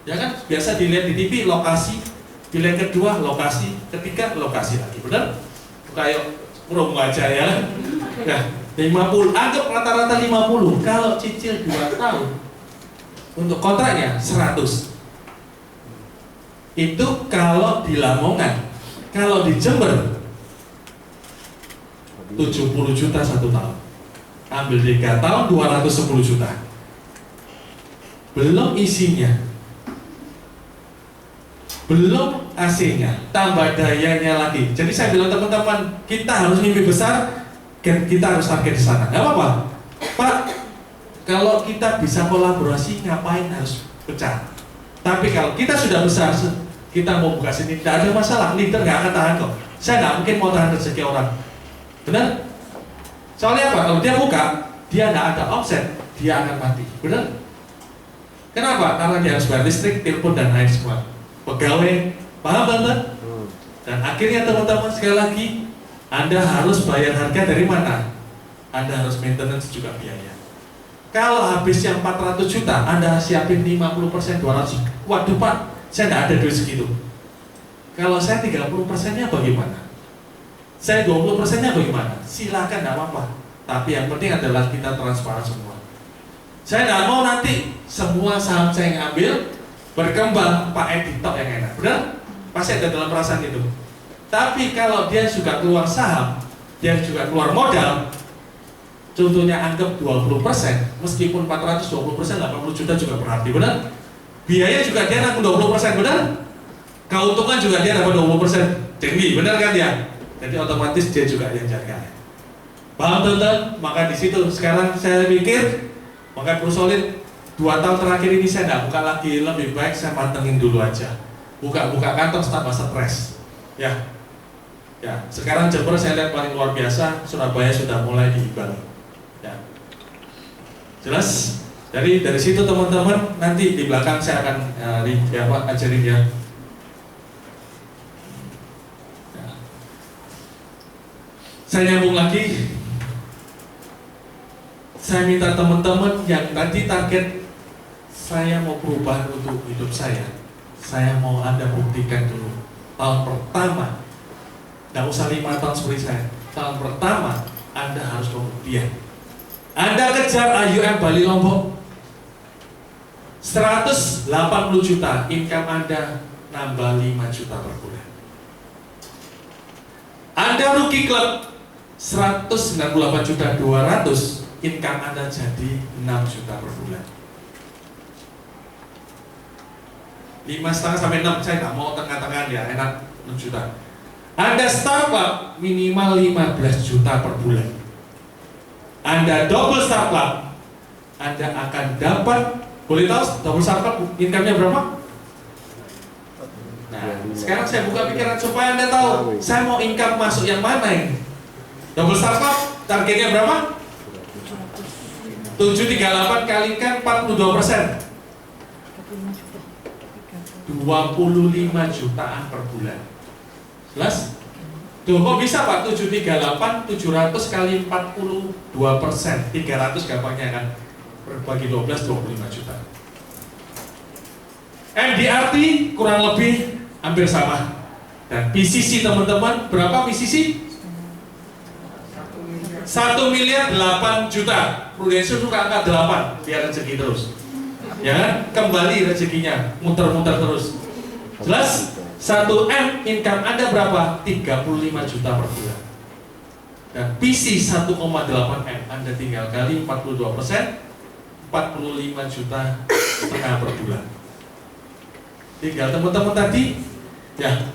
Ya kan, biasa dilihat di TV, lokasi. Pilihan kedua, lokasi. Ketiga, lokasi lagi. Benar? Kayak promo aja ya. Nah, 50, anggap rata-rata 50. Kalau cicil 2 tahun, untuk kontraknya 100. Itu kalau di Lamongan. Kalau di Jember 70 juta 1 tahun. Ambil 3 tahun 210 juta. Belum isinya, belum AC-nya, tambah dayanya lagi. Jadi saya bilang teman-teman, kita harus mimpi besar, kita harus target di sana. Gak apa-apa, Pak. Kalau kita bisa kolaborasi, ngapain harus pecah? Tapi kalau kita sudah besar, kita mau buka sini, tidak ada masalah. Leader nggak akan tahan kok. Saya nggak mungkin mau tahan rezeki orang. Benar? Soalnya apa? Kalau dia buka, dia nggak ada offset, dia akan mati. Benar? Kenapa? Karena dia harus bayar listrik, telepon dan lain semua. Pegawai, paham teman? Dan akhirnya teman-teman sekali lagi, Anda harus bayar harga dari mana? Anda harus maintenance juga biaya. Kalau habisnya 400 juta, Anda siapin 50%, 200. Waduh Pak, saya nggak ada duit segitu. Kalau saya 30%-nya bagaimana? Saya 20%-nya bagaimana? Silakan, nggak apa-apa. Tapi yang penting adalah kita transparan semua. Saya nggak mau nanti semua saham saya yang ambil berkembang Pak Edi tok yang enak. Benar? Pasti ada dalam perasaan itu. Tapi kalau dia juga keluar saham, dia juga keluar modal, contohnya anggap 20%, meskipun 420%, 80 juta juga berarti, benar? Biaya juga dia nanggung 20%, benar? Keuntungan juga dia dapat 20%, tinggi, benar kan ya? Jadi otomatis dia juga yang jaga. Paham teman-teman? Maka di situ sekarang saya pikir, maka Bro Solid 2 tahun terakhir ini saya nggak buka lagi, lebih baik saya pantengin dulu aja. Buka kantong tambah stres. Ya, sekarang Jember saya lihat paling luar biasa, Surabaya sudah mulai diimbangi. Ya, jelas. Jadi dari situ teman-teman, nanti di belakang saya akan ajarin ya. Saya nyambung lagi. Saya minta teman-teman yang tadi target saya mau perubahan untuk hidup saya mau Anda buktikan dulu. Tahun pertama, tidak usah 5 tahun seperti saya. Tahun pertama, Anda harus pembuktian. Anda kejar AUM Bali Lombok 180 juta, income Anda nambah 5 juta per bulan. Anda Rookie Club 198 juta 200, income Anda jadi 6 juta per bulan. 5,5 sampai 6, saya nggak mau tengah-tengah ya, enak 6 juta. Anda Startup minimal 15 juta per bulan. Anda double Startup, Anda akan dapat, boleh tahu double Startup income-nya berapa? Nah, sekarang saya buka pikiran supaya Anda tahu, saya mau income masuk yang mana ini. Double Startup, targetnya berapa? 738 kalikan 42%. 25 jutaan per bulan. Jelas? Tuh, kok bisa Pak? 738, 700 kali 42%, 300 gampangnya kan? Berbagi 12, 25 juta. MDRT kurang lebih hampir sama. Dan PCC teman-teman, berapa PCC? 1 miliar 8 juta. Prudential suka angka 8, biar rezeki terus. Ya kan? Kembali rezekinya, muter-muter terus. Jelas? 1M income Anda berapa? 35 juta per bulan. Dan PC 1,8M Anda tinggal kali 42%, 45 juta setengah per bulan. Tinggal teman-teman tadi, ya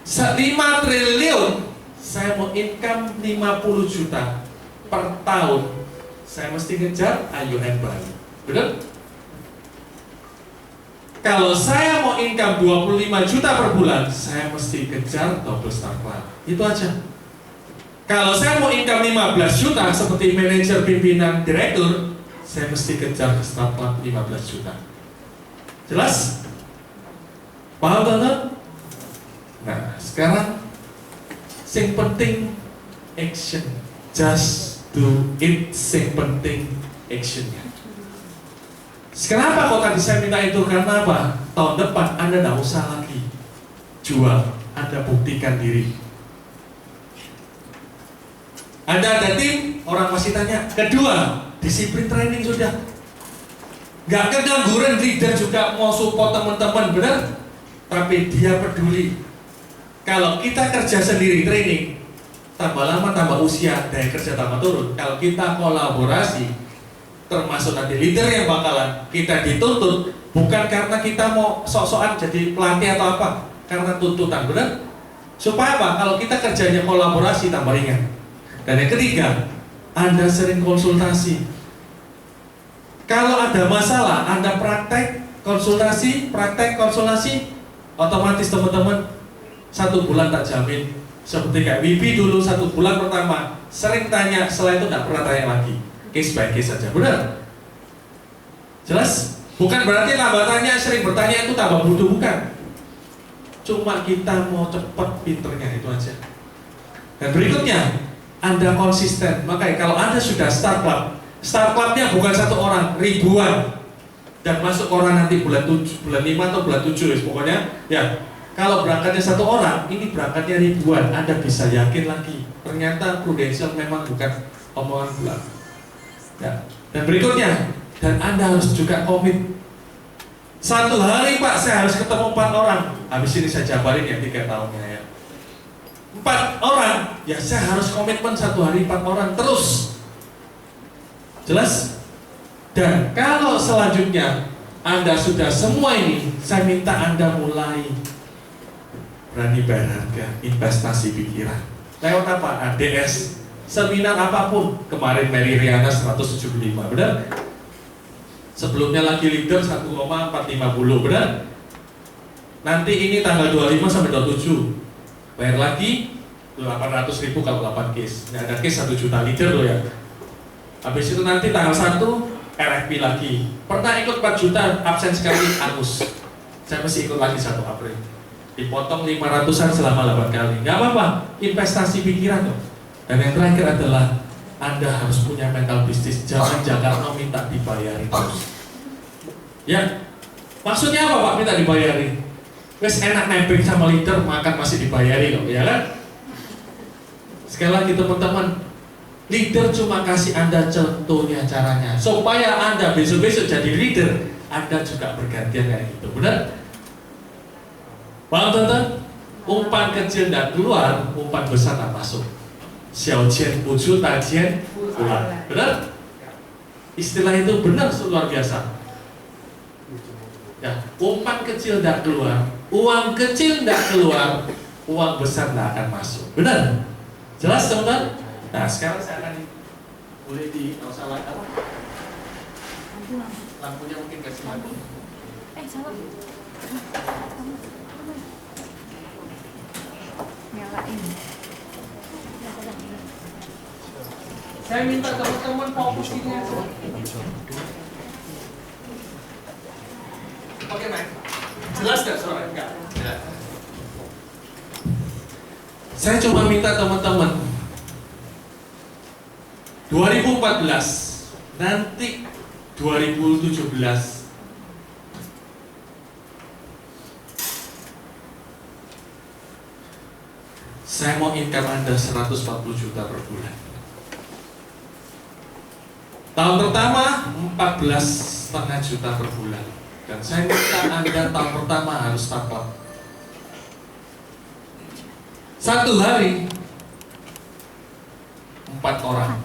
5 triliun, saya mau income 50 juta per tahun, saya mesti ngejar AUM Bali. Benar? Kalau saya mau income 25 juta per bulan, saya mesti kejar double Startup. Itu aja. Kalau saya mau income 15 juta seperti manajer, pimpinan, direktur, saya mesti kejar ke Startup 15 juta. Jelas? Paham teman-teman? Nah, sekarang yang penting action. Just do it. Yang penting actionnya. Kenapa kok tadi saya minta itu? Karena apa? Tahun depan Anda tidak usah lagi jual, Anda buktikan diri. Anda ada tim, orang masih tanya. Kedua, disiplin training sudah. Gak kegangguan, leader juga mau support teman-teman, benar? Tapi dia peduli. Kalau kita kerja sendiri training, tambah lama tambah usia, daya kerja tambah turun. Kalau kita kolaborasi, termasuk nanti leader yang bakalan kita dituntut, bukan karena kita mau sok-sokan jadi pelatih atau apa, karena tuntutan, benar? Supaya apa? Kalau kita kerjanya kolaborasi tambah ringan. Dan yang ketiga, Anda sering konsultasi. Kalau ada masalah, Anda praktek konsultasi, otomatis teman-teman 1 bulan tak jamin. Seperti kayak Wibi dulu 1 bulan pertama sering tanya, setelah itu nggak pernah tanya lagi, case by case saja, benar? Jelas? Bukan berarti tambah tanya, sering bertanya itu tambah bodoh, bukan. Cuma kita mau cepat pinternya, itu aja. Dan berikutnya, Anda konsisten. Makanya kalau Anda sudah start clubnya bukan 1 orang, ribuan. Dan masuk orang nanti bulan 7, bulan 5 atau bulan 7, pokoknya ya. Kalau berangkatnya 1 orang, ini berangkatnya ribuan. Anda bisa yakin lagi, ternyata Prudential memang bukan omongan belaka. Ya. Dan berikutnya, dan Anda harus juga komit. 1 hari Pak, saya harus ketemu 4 orang. Habis ini saya jabarin ya 3 tahunnya ya. 4 orang, ya saya harus komitmen 1 hari 4 orang terus. Jelas? Dan kalau selanjutnya Anda sudah semua ini, saya minta Anda mulai berani bayar harga, investasi pikiran. Lewat apa? ADS, seminar apapun. Kemarin Mary Riana 175, benar? Sebelumnya lagi leader 1,450, benar? Nanti ini tanggal 25 sampai 27, bayar lagi 800.000 kalau 8 case. Ini ada case 1 juta leader loh ya. Habis itu nanti tanggal 1 RFP lagi. Pernah ikut 4 juta, absen sekali, angus. Saya masih ikut lagi 1 April. Dipotong 500-an selama 8 kali. Nggak apa-apa, investasi pikiran dong. Dan yang terakhir adalah Anda harus punya mental bisnis. Jangan Jakarta minta dibayari terus. Ya, maksudnya apa Pak minta dibayari? Wes enak nebeng sama leader, makan masih dibayari kok, ya kan? Sekali lagi teman-teman, leader cuma kasih Anda contohnya caranya, supaya Anda besok-besok jadi leader, Anda juga bergantian kayak gitu, benar? Paham teman-teman? Umpan kecil tidak keluar, umpan besar tak masuk. Xiao qian bu chu, da qian keluar, benar? Istilah itu benar, luar biasa. Ya, umpan kecil tidak keluar, uang kecil tidak keluar, uang besar tidak akan masuk, benar? Jelas teman-teman? Nah sekarang saya akan boleh salah apa? Lampunya mungkin kasih lampu. Salah. Nyalain. Saya minta teman-teman fokus ini aja. Oke, Mike. Jelas nggak suara? Enggak. Jelas. Saya cuma minta teman-teman 2014 nanti 2017 saya mau income Anda 140 juta per bulan. Tahun pertama 14,5 juta per bulan. Dan saya minta Anda tahun pertama harus start up. 1 hari 4 orang,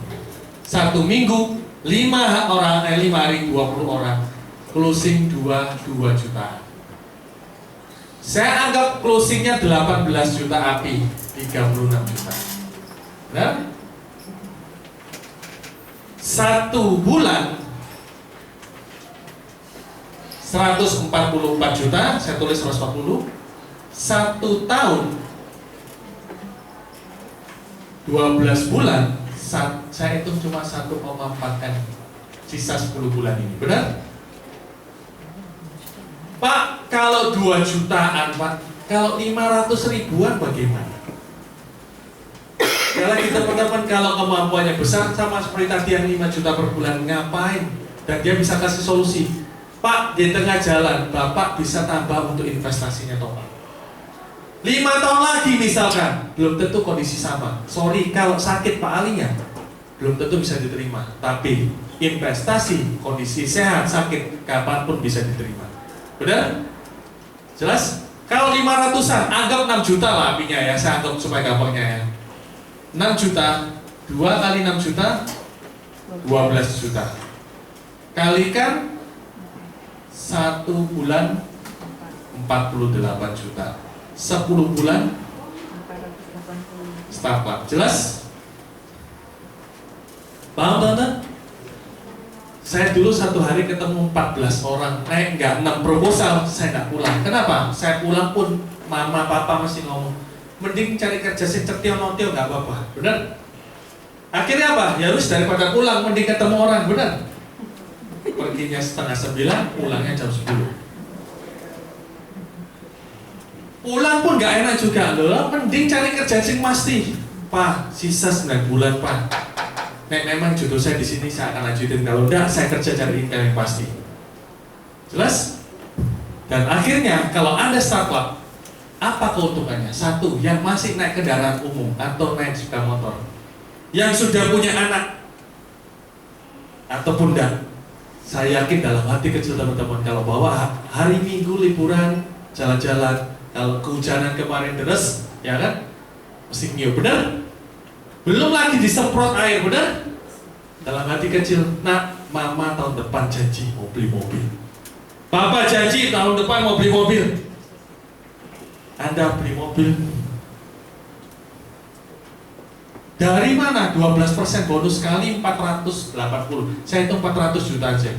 1 minggu 5 orang, 5 hari 20 orang, closing 2 juta. Saya anggap closingnya 18 juta api, 36 juta. Benar? 1 bulan 144 juta, saya tulis 140. 1 tahun 12 bulan, saya hitung cuma 1,4 M, sisa 10 bulan ini, benar? Pak, kalau 2 jutaan Pak, kalau 500 ribuan bagaimana? Sekali lagi teman-teman, kalau kemampuannya besar sama seperti tadi yang 5 juta per bulan, ngapain? Dan dia bisa kasih solusi. Pak, di tengah jalan, Bapak bisa tambah untuk investasinya toh Pak. 5 tahun lagi misalkan, belum tentu kondisi sama. Sorry, kalau sakit Pak Alinya, belum tentu bisa diterima. Tapi investasi, kondisi sehat, sakit, kapanpun bisa diterima. Benar? Jelas? Kalau 500-an, anggap 6 juta lah apinya ya, saya anggap supaya gampangnya ya. 6 juta, 2 kali 6 juta, 12 juta. Kalikan 1 bulan 48 juta. 10 bulan Startup. Jelas? Paham teman-teman? Saya dulu satu hari ketemu 14 orang, enggak 6 proposal, saya enggak pulang. Kenapa? Saya pulang pun mama papa masih ngomong, mending cari kerja sing cetio-notio enggak apa-apa. Benar? Akhirnya apa? Ya harus daripada pulang, mending ketemu orang. Benar? Perginya setengah 9, pulangnya jam 10. Pulang pun nggak enak juga loh, mending cari kerja sing pasti. Pak, sisa 9 bulan pak. Nek memang jodoh saya di sini saya akan lanjutin, kalau enggak saya kerja cari income yang pasti. Jelas? Dan akhirnya kalau Anda startup, apa keuntungannya? Satu, yang masih naik kendaraan umum atau naik sepeda motor, yang sudah punya anak ataupun enggak, saya yakin dalam hati kecil teman-teman kalau bawa hari Minggu liburan jalan-jalan, kalau kehujanan kemarin deras, ya kan? Mesti nyium, benar? Belum lagi disemprot air, benar? Dalam hati kecil, nak, mama tahun depan janji mau beli mobil. Papa janji tahun depan mau beli mobil. Anda beli mobil. Dari mana? 12% bonus kali 480. Saya hitung 400 juta aja.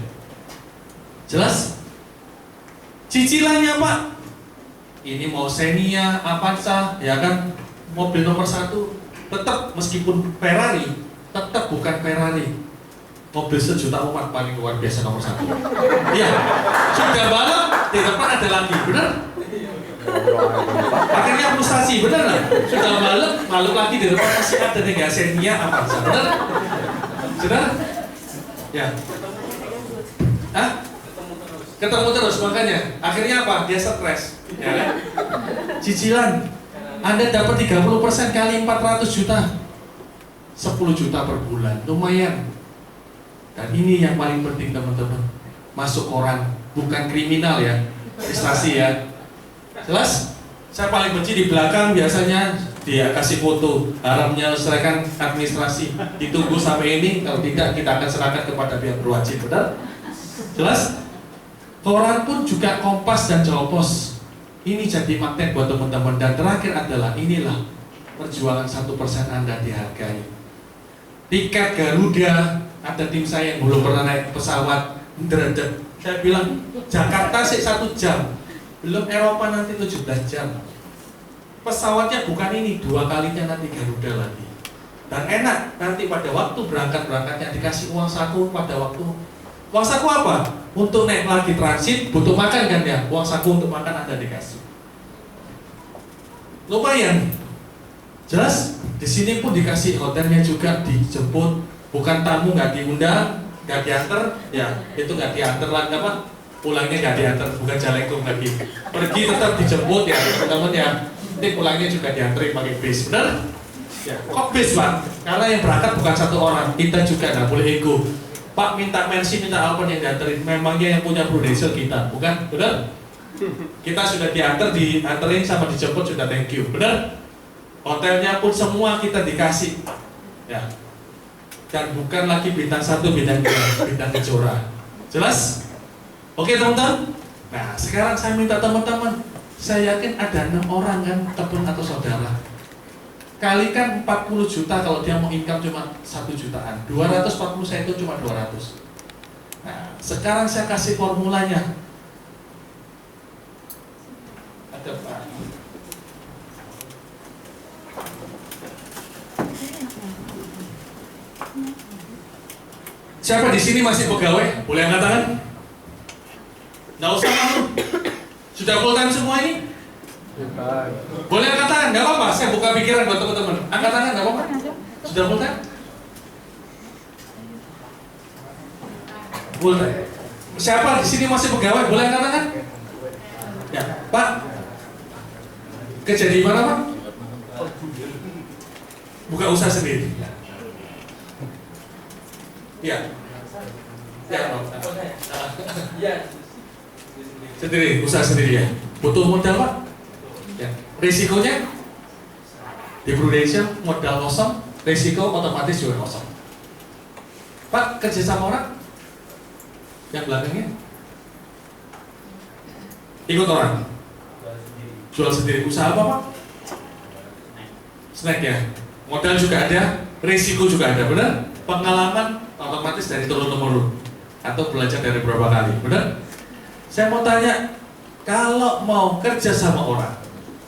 Jelas? Cicilannya Pak, ini mau Xenia, Avanza, ya kan? Mobil nomor 1, tetap meskipun Ferrari, tetap bukan Ferrari. Mobil sejuta umat paling luar biasa nomor 1. Iya, sudah balap, di depan ada lagi, benar? Akhirnya frustasi, benar lah? Sudah balap, malu lagi di depan masih ada nih Xenia, Avanza, benar? Sudah? Ya. Hah? Ketemu terus, makanya akhirnya apa? Dia stres, ya kan? Cicilan, Anda dapat 30% kali 400 juta, 10 juta per bulan, lumayan. Dan ini yang paling penting teman-teman, masuk koran, bukan kriminal ya, prestasi ya. Jelas? Saya paling benci di belakang biasanya dia kasih foto, harap menyelesaikan administrasi, ditunggu sampai ini, kalau tidak kita akan serahkan kepada pihak berwajib, benar? Jelas? Koran pun juga Kompas dan Jawa Pos. Ini jadi magnet buat teman-teman. Dan terakhir adalah inilah perjuangan 1% Anda dihargai. Tiket Garuda, ada tim saya yang belum pernah naik pesawat derajat. Saya bilang Jakarta sih 1 jam, belum Eropa nanti 17 jam. Pesawatnya bukan ini, 2 kalinya nanti Garuda lagi. Dan enak, nanti pada waktu berangkat-berangkatnya dikasih uang saku pada waktu. Uang saku apa? Untuk naik lagi transit, butuh makan kan ya? Uang saku untuk makan Anda dikasih. Lumayan. Jelas? Di sini pun dikasih hotelnya juga, dijemput. Bukan tamu, nggak diundang, nggak diantar, ya itu nggak diantar lagi apa? Pulangnya nggak diantar, bukan jalengkung lagi. Pergi tetap dijemput ya teman-teman ya. Nanti pulangnya juga diantarin pakai bis, benar? Ya, kok bis Pak? Karena yang berangkat bukan 1 orang, kita juga nggak boleh ego. Pak minta mensi, minta apa yang diantarin, memangnya yang punya prudential kita, bukan? Benar? Kita sudah diantarin sama dijemput sudah thank you, benar? Hotelnya pun semua kita dikasih, ya. Dan bukan lagi bintang 1, bintang 2, bintang kejora. Jelas? Oke teman-teman? Nah sekarang saya minta teman-teman, saya yakin ada 6 orang kan teman atau saudara. Kalikan 40 juta kalau dia mau income cuma 1 jutaan, 240 saya itu cuma 200. Nah sekarang saya kasih formulanya. Ada Pak. Siapa di sini masih pegawai? Boleh angkat tangan? Nggak usah malu. Sudah full time semua ini? Boleh angkat tangan? Nggak apa-apa. Saya buka pikiran buat teman-teman. Angkat tangan, nggak apa-apa. Sudah full time? Full time. Siapa di sini masih pegawai? Boleh angkat tangan? Ya, Pak. Kerja di mana Pak? Buka usaha sendiri. Ya. Ya, sendiri, usaha sendiri ya. Butuh modal Pak? Ya. Risikonya? Di Prudential modal kosong, risiko otomatis juga kosong. Pak, kerja sama orang yang belakangnya ikut orang, jual sendiri. Usaha apa Pak? Snack ya. Modal juga ada, risiko juga ada, benar? Pengalaman otomatis dari turun-temurun atau belajar dari beberapa kali, benar? Saya mau tanya, kalau mau kerja sama orang,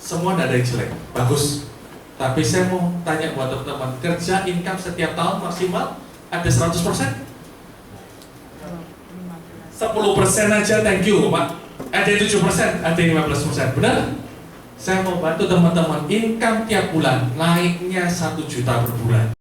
semua tidak ada yang jelek, bagus. Tapi saya mau tanya buat teman-teman, kerja income setiap tahun maksimal ada 100%? 10% aja thank you Pak. Ada 7%, ada 15%, benar? Saya mau bantu teman-teman income tiap bulan naiknya 1 juta per bulan.